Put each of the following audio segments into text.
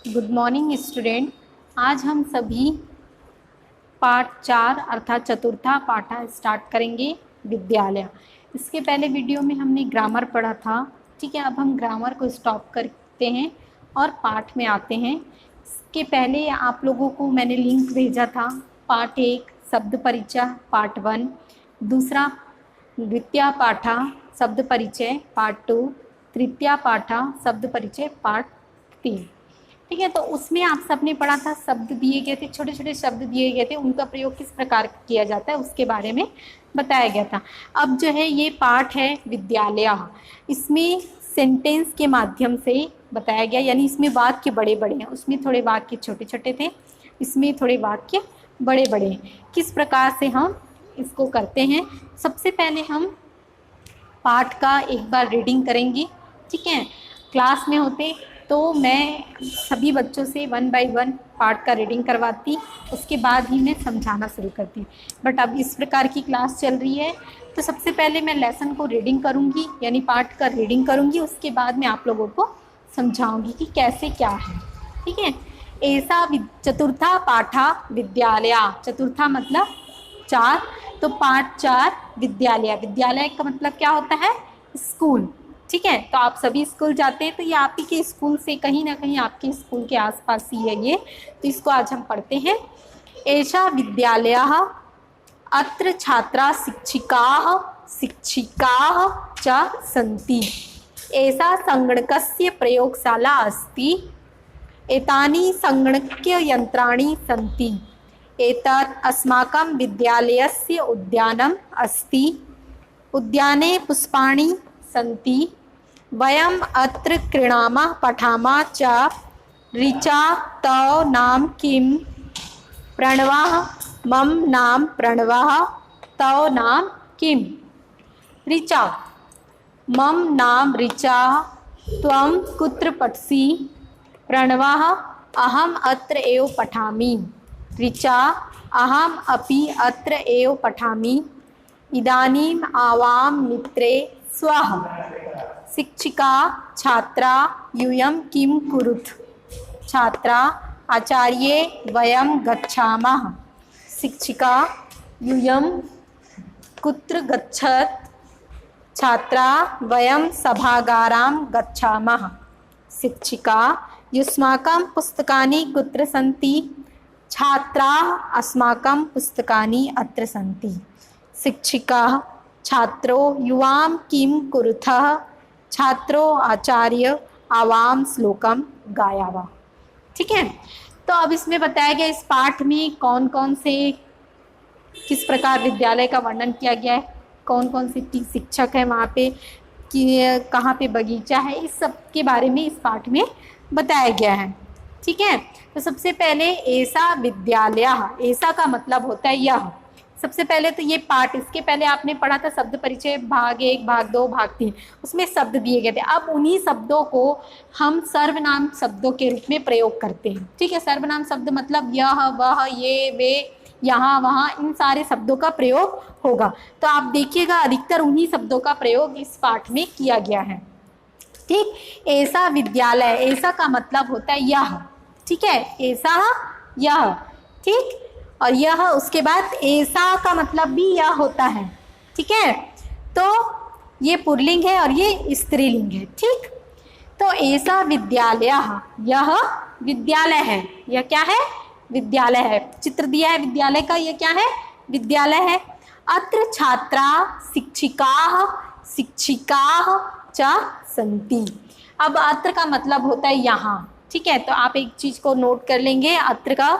Good morning student. आज हम सभी पाठ 4 अर्थात चतुर्था पाठा स्टार्ट करेंगे विद्यालय। इसके पहले वीडियो में हमने ग्रामर पढ़ा था। ठीक है, अब हम ग्रामर को स्टॉप करते हैं और पाठ में आते हैं। इसके पहले आप लोगों को मैंने लिंक भेजा था। पाठ 1 शब्द परिचय पार्ट 1, दूसरा द्वितीय पाठा शब्द परिचय पार्ट 2, तृतीय पाठा शब्द परिचय पार्ट 3। ठीक है, तो उसमें आप सबने पढ़ा था, शब्द दिए गए थे, छोटे छोटे शब्द दिए गए थे, उनका प्रयोग किस प्रकार किया जाता है उसके बारे में बताया गया था। अब जो है ये पाठ है विद्यालय, इसमें सेंटेंस के माध्यम से बताया गया, यानी इसमें वाक्य बड़े बड़े हैं, उसमें थोड़े वाक्य छोटे छोटे थे, इसमें थोड़े वाक्य बड़े बड़े हैं। किस प्रकार से हम इसको करते हैं, सबसे पहले हम पाठ का एक बार रीडिंग करेंगे। ठीक है, क्लास में होते तो मैं सभी बच्चों से 1 बाय 1 पार्ट का रीडिंग करवाती, उसके बाद ही मैं समझाना शुरू करती। बट अब इस प्रकार की क्लास चल रही है तो सबसे पहले मैं लेसन को रीडिंग करूँगी, यानी पार्ट का रीडिंग करूँगी, उसके बाद मैं आप लोगों को समझाऊँगी कि कैसे क्या है। ठीक है, ऐसा चतुर्था पाठा विद्यालय, चतुर्था मतलब 4, तो पाठ 4 विद्यालय। विद्यालय का मतलब क्या होता है, स्कूल। ठीक है, तो आप सभी स्कूल जाते हैं तो ये आप ही के स्कूल से कहीं ना कहीं आपके स्कूल के आसपास ही है ये, तो इसको आज हम पढ़ते हैं। एषा विद्यालयः अत्र छात्रा शिक्षिकाः च सन्ति। एषा संगणकस्य प्रयोगशाला अस्ति। एतानि संगणकयन्त्राणि सन्ति। एतत् अस्माकं विद्यालयस्य उद्यानम् अस्ति। उद्याने पुष्पाणि सन्ति। वयम् अत्र क्रीडामः पठामः च। ऋचा तव नाम किं? प्रणवः मम नाम प्रणवः। तव नाम किं? ऋचा मम नाम ऋचा। त्वं कुत्र पठसि? प्रणवः अहम् अत्र एव पठामि। ऋचा अहम् अपि अत्र एव पठामि। इदानीम् आवां मित्रे स्वः। शिक्षिका छात्रा यूयं किं कुरुत्? छात्रा आचार्ये वयं गच्छामः। शिक्षिका यूयं कुत्र गच्छत्? छात्रा वयं सभागारां गच्छामः। शिक्षिका युष्माकं पुस्तकानि कुत्र सन्ति? छात्राः अस्माकं पुस्तकानि अत्र सन्ति। शिक्षिका छात्रो युवां किं कुरुथः? छात्रो आचार्य आवां श्लोकम गायावा। ठीक है, तो अब इसमें बताया गया इस पाठ में कौन कौन से किस प्रकार विद्यालय का वर्णन किया गया है, कौन कौन से शिक्षक है वहाँ पे, कि कहाँ पे बगीचा है, इस सब के बारे में इस पाठ में बताया गया है। ठीक है, तो सबसे पहले ऐसा विद्यालय, ऐसा का मतलब होता है यह। सबसे पहले तो ये पाठ, इसके पहले आपने पढ़ा था शब्द परिचय भाग 1 भाग 2 भाग 3, उसमें शब्द दिए गए थे। अब उन्हीं शब्दों को हम सर्वनाम शब्दों के रूप में प्रयोग करते हैं। ठीक है, सर्वनाम शब्द मतलब यह वह ये वे यहाँ वहाँ, इन सारे शब्दों का प्रयोग होगा। तो आप देखिएगा अधिकतर उन्हीं शब्दों का प्रयोग इस पाठ में किया गया है। ठीक, ऐसा विद्यालय, ऐसा का मतलब होता है यह। ठीक है, ऐसा यह। ठीक, और यह उसके बाद ऐसा का मतलब भी यह होता है। ठीक है, तो ये पुल्लिंग है और ये स्त्रीलिंग है। ठीक, तो ऐसा विद्यालय, यह विद्यालय है, यह क्या है, विद्यालय है। चित्र दिया है विद्यालय का, यह क्या है, विद्यालय है। अत्र छात्रा शिक्षिकाः च सन्ति। अब अत्र का मतलब होता है यहाँ। ठीक है, तो आप एक चीज को नोट कर लेंगे, अत्र का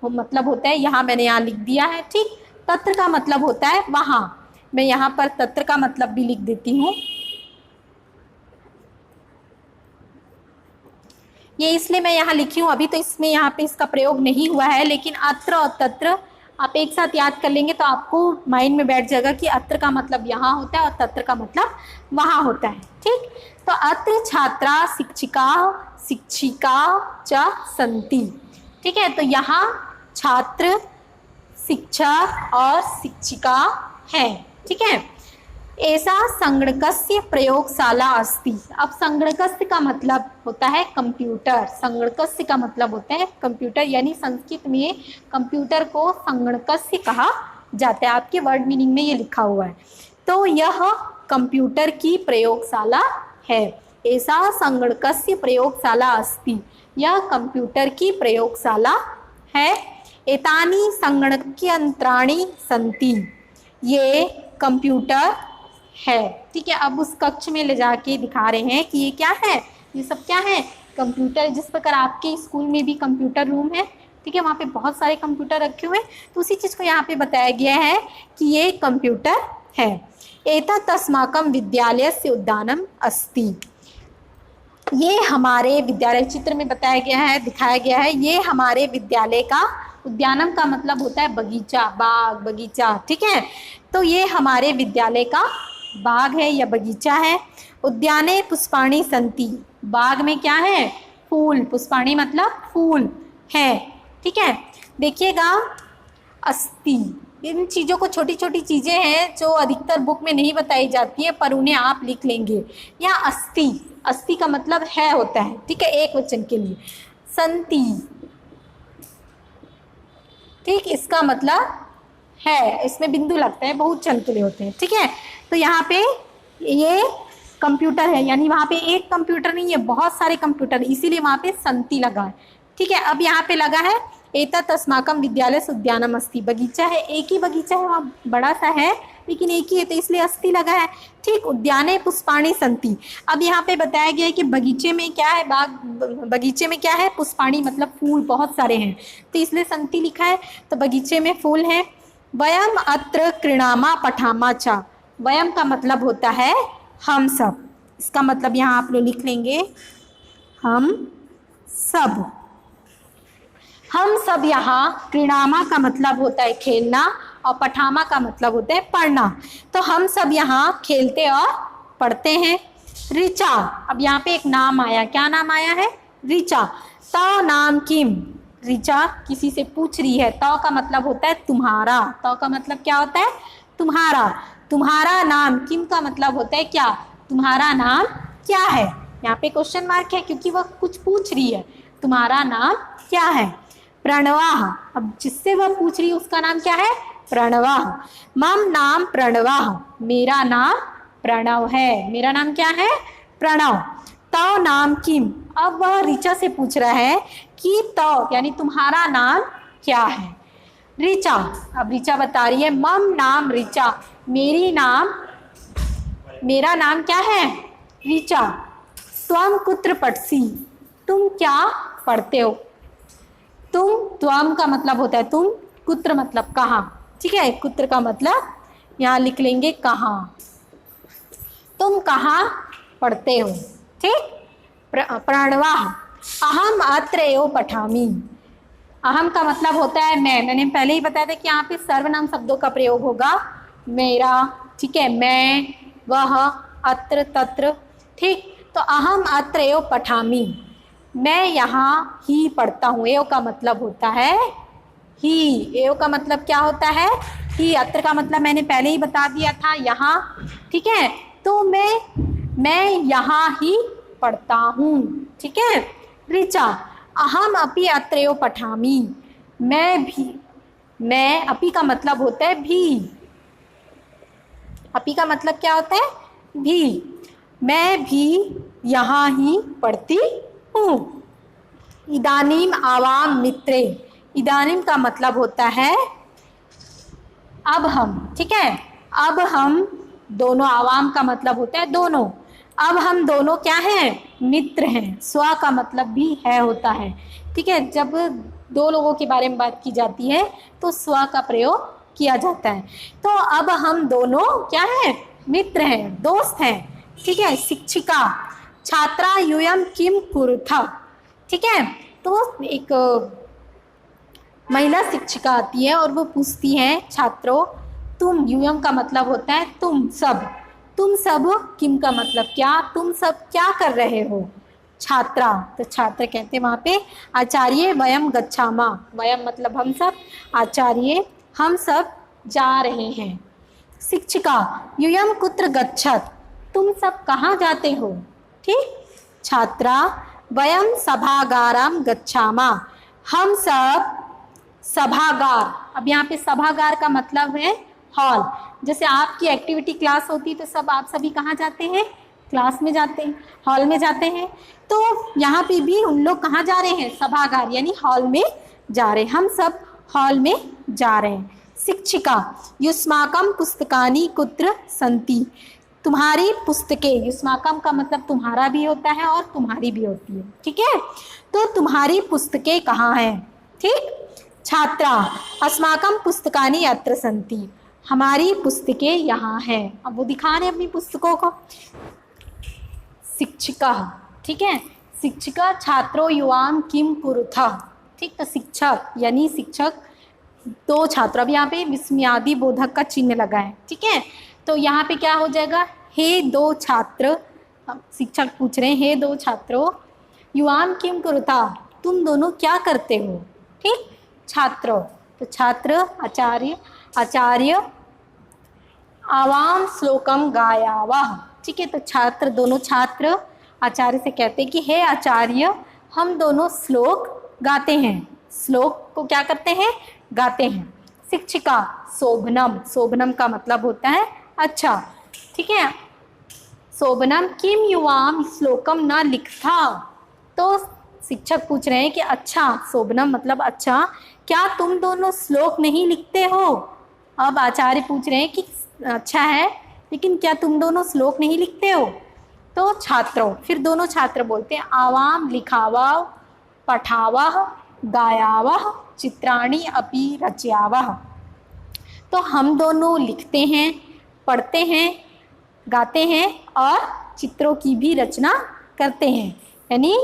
मतलब होता है यहाँ, मैंने यहाँ लिख दिया है। ठीक, तत्र का मतलब होता है वहाँ, मैं यहाँ पर तत्र का मतलब भी लिख देती हूँ। ये इसलिए मैं यहाँ लिखी हूँ, अभी तो इसमें यहाँ पे इसका प्रयोग नहीं हुआ है, लेकिन अत्र और तत्र आप एक साथ याद कर लेंगे तो आपको माइंड में बैठ जाएगा कि अत्र का मतलब यहाँ होता है और तत्र का मतलब वहाँ होता है। ठीक, तो अत्र छात्रा शिक्षिका च सन्ति। ठीक है, तो यहाँ छात्र, शिक्षक और शिक्षिका है। ठीक है, ऐसा संगणकस्य प्रयोगशाला अस्ति। अब संगणकस्य का मतलब होता है कंप्यूटर, संगणकस्य का मतलब होता है कंप्यूटर, यानी संस्कृत में कंप्यूटर को संगणकस्य कहा जाता है। आपके वर्ड मीनिंग में ये लिखा हुआ है। तो यह कंप्यूटर की प्रयोगशाला है। ऐसा संगणकस्य प्रयोगशाला अस्ति, यह कंप्यूटर की प्रयोगशाला है। एतानि संगणकयंत्राणि सन्ति, ये कंप्यूटर है। ठीक है, अब उस कक्ष में ले जाके दिखा रहे हैं कि ये क्या है, ये सब क्या है, कंप्यूटर। जिस प्रकार आपके स्कूल में भी कंप्यूटर रूम है, ठीक है, वहाँ पे बहुत सारे कंप्यूटर रखे हुए हैं, तो उसी चीज़ को यहाँ पे बताया गया है कि ये कंप्यूटर है। एतत् अस्माकं विद्यालयस्य उद्यानम् अस्ति, ये हमारे विद्यालय, चित्र में बताया गया है, दिखाया गया है, ये हमारे विद्यालय का, उद्यानम का मतलब होता है बगीचा, बाग, बगीचा। ठीक है, तो ये हमारे विद्यालय का बाग है या बगीचा है। उद्याने पुष्पाणि सन्ति, बाग में क्या है, फूल, पुष्पाणि मतलब फूल है। ठीक है, देखिएगा अस्ति, इन चीज़ों को, छोटी छोटी चीज़ें हैं जो अधिकतर बुक में नहीं बताई जाती है, पर उन्हें आप लिख लेंगे। यहाँ अस्ति, अस्ति का मतलब है होता है। ठीक है, एक वचन के लिए। सन्ति, ठीक, इसका मतलब है, इसमें बिंदु लगता है, बहुत चन के लिए होते हैं। ठीक है, तो यहाँ पे ये कंप्यूटर है, यानी वहाँ पे एक कंप्यूटर नहीं है, बहुत सारे कंप्यूटर, इसीलिए वहाँ पे संति लगा है। ठीक है, अब यहाँ पे लगा है एतत् अस्माकं विद्यालयस्य उद्यानम् अस्ति, बगीचा है, एक ही बगीचा है, वहाँ बड़ा सा है लेकिन एक ही है, तो इसलिए अस्ति लगा है। ठीक, उद्याने पुष्पाणि सन्ति, अब यहाँ पे बताया गया है कि बगीचे में क्या है, बाग, बगीचे में क्या है, पुष्पाणि मतलब फूल बहुत सारे हैं, तो इसलिए सन्ति लिखा है, तो बगीचे में फूल हैं। वयम अत्र क्रीणामा पठामा च, वयम का मतलब होता है हम सब, इसका मतलब यहाँ आप लोग लिख लेंगे हम सब। हम सब यहाँ, क्रीणामा का मतलब होता है खेलना और पठामा का मतलब होता है पढ़ना, तो हम सब यहाँ खेलते और पढ़ते हैं। ऋचा, अब यहाँ पे एक नाम आया, क्या नाम आया है, ऋचा। तो नाम किम, ऋचा किसी से पूछ रही है, तो का मतलब होता है तुम्हारा, तो का मतलब क्या होता है, तुम्हारा। तुम्हारा नाम, किम का मतलब होता है क्या, तुम्हारा नाम क्या है। यहाँ पे क्वेश्चन मार्क है क्योंकि वह कुछ पूछ रही है, तुम्हारा नाम क्या है। प्रणवाह, अब जिससे वह पूछ रही है उसका नाम क्या है, प्रणवाह। मम नाम प्रणवाह, मेरा नाम प्रणव है, मेरा नाम क्या है, प्रणव। तो नाम किम, अब वह ऋचा से पूछ रहा है कि तो यानी तुम्हारा नाम क्या है। ऋचा, अब ऋचा बता रही है मम नाम ऋचा, मेरा नाम क्या है, ऋचा। त्वम कुत्र पठसि, तुम क्या पढ़ते हो। तुम, त्वम का मतलब होता है तुम, कुत्र मतलब कहाँ। ठीक है, कुत्र का मतलब यहाँ लिख लेंगे कहाँ, तुम कहाँ पढ़ते हो। ठीक, प्रणवाह, अहम अत्र एव पठामि, अहम का मतलब होता है मैं, मैंने पहले ही बताया था कि यहाँ पे सर्वनाम शब्दों का प्रयोग होगा, मेरा, ठीक है, मैं, वह, अत्र, तत्र। ठीक, तो अहम अत्र एव पठामि, मैं यहाँ ही पढ़ता हूँ। एव का मतलब होता है ही, एव का मतलब क्या होता है, ही। अत्र का मतलब मैंने पहले ही बता दिया था, यहाँ। ठीक है, तो मैं यहाँ ही पढ़ता हूँ। ठीक है। ऋचा, अहम अपि अत्र एव पठामि, मैं भी, मैं, अपि का मतलब होता है भी, अपि का मतलब क्या होता है, भी, मैं भी यहाँ ही पढ़ती हूँ। इदानीम आवाम मित्रे, इदानीम का मतलब होता है अब हम। ठीक है, अब हम दोनों, आवाम का मतलब होता है दोनों, अब हम दोनों क्या हैं, मित्र हैं। स्व का मतलब भी है होता है। ठीक है, जब दो लोगों के बारे में बात की जाती है तो स्व का प्रयोग किया जाता है। तो अब हम दोनों क्या हैं, मित्र हैं, दोस्त हैं। ठीक है। शिक्षिका, छात्रा यूयम किम कुरुथ। ठीक है, तो एक महिला शिक्षिका आती है और वो पूछती है छात्रों, तुम, यूयम का मतलब होता है तुम सब, तुम सब, किम का मतलब क्या, तुम सब क्या कर रहे हो। छात्रा, तो छात्र कहते हैं वहाँ पे आचार्य वयम गच्छामा, वयम मतलब हम सब, आचार्य हम सब जा रहे हैं। शिक्षिका यूयम कुत्र गच्छत, तुम सब कहाँ जाते हो। ठीक। छात्रा वयम सभागाराम गच्छामा, हम सब सभागार। अब यहाँ पे सभागार का मतलब है हॉल। जैसे आपकी एक्टिविटी क्लास होती है तो सब आप सभी कहाँ जाते हैं, क्लास में जाते हैं, हॉल में जाते हैं। तो यहाँ पे भी उन लोग कहाँ जा रहे हैं, सभागार यानी हॉल में जा रहे हैं, हम सब हॉल में जा रहे हैं। शिक्षिका युष्माकम पुस्तकानि कुत्र सन्ति, तुम्हारी पुस्तकें, युष्माकम का मतलब तुम्हारा भी होता है और तुम्हारी भी होती है। ठीक है, तो तुम्हारी पुस्तकें कहाँ हैं। ठीक। छात्रा अस्माकम पुस्तकानि अत्र सन्ति, हमारी पुस्तकें यहाँ हैं। अब वो दिखा रहे हैं अपनी पुस्तकों को। शिक्षिका, ठीक है, शिक्षिका छात्रो युवाम किम कुरुथा। ठीक, तो शिक्षक यानी शिक्षक दो छात्र, अब यहाँ पे विस्मयादि बोधक का चिन्ह लगा है। ठीक है, तो यहाँ पे क्या हो जाएगा, हे दो छात्र, शिक्षक पूछ रहे हैं हे दो छात्रों युवाम किम कुरुता, तुम दोनों क्या करते हो। ठीक, छात्र, तो छात्र आचार्य, आचार्य आवाम श्लोकम गायावाह। ठीक है, तो छात्र, दोनों छात्र आचार्य से कहते हैं कि हे आचार्य हम दोनों श्लोक गाते हैं। श्लोक को क्या करते हैं, गाते हैं। शिक्षिका शोभनम, शोभनम का मतलब होता है अच्छा। ठीक है, शोभनम किम युवाम श्लोकम न लिखता, तो शिक्षक पूछ रहे हैं कि अच्छा, शोभनम मतलब अच्छा, क्या तुम दोनों श्लोक नहीं लिखते हो। अब आचार्य पूछ रहे हैं कि अच्छा है, लेकिन क्या तुम दोनों श्लोक नहीं लिखते हो। तो छात्रों, फिर दोनों छात्र बोलते हैं आवाम लिखावा पठावा गायावा चित्राणी अपि रचयावा, तो हम दोनों लिखते हैं, पढ़ते हैं, गाते हैं और चित्रों की भी रचना करते हैं। यानी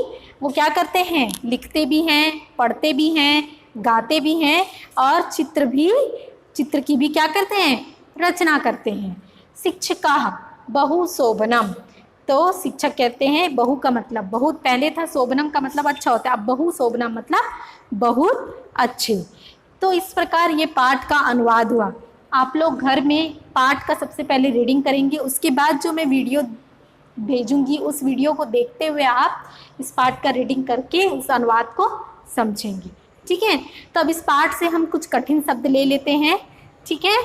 वो क्या करते हैं, लिखते भी हैं, पढ़ते भी हैं, गाते भी हैं और चित्र की भी क्या करते हैं, रचना करते हैं। शिक्षिका बहु शोभनम, तो शिक्षक कहते हैं बहु का मतलब बहुत, पहले था शोभनम का मतलब अच्छा होता है, अब बहु शोभनम मतलब बहुत अच्छे। तो इस प्रकार ये पाठ का अनुवाद हुआ। आप लोग घर में पाठ का सबसे पहले रीडिंग करेंगे, उसके बाद जो मैं वीडियो भेजूंगी उस वीडियो को देखते हुए आप इस पाठ का रीडिंग करके उस अनुवाद को समझेंगे। ठीक है, तो अब इस पाठ से हम कुछ कठिन शब्द ले लेते हैं। ठीक है,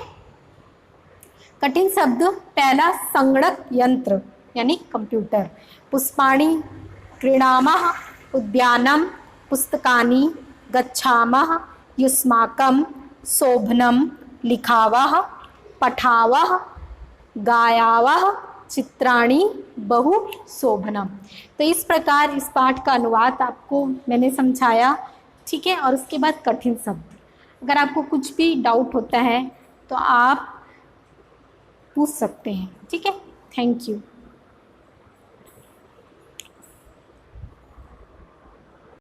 कठिन शब्द पहला संगणक यंत्र यानी कंप्यूटर। पुष्पाणि क्रीडामः उद्यानम पुस्तकानि गच्छामः युष्माकं शोभनं लिखावः पठावः गायावः चित्राणि बहु शोभनम। तो इस प्रकार इस पाठ का अनुवाद आपको मैंने समझाया। ठीक है, और उसके बाद कठिन शब्द, अगर आपको कुछ भी डाउट होता है तो आप पूछ सकते हैं। ठीक है, थैंक यू।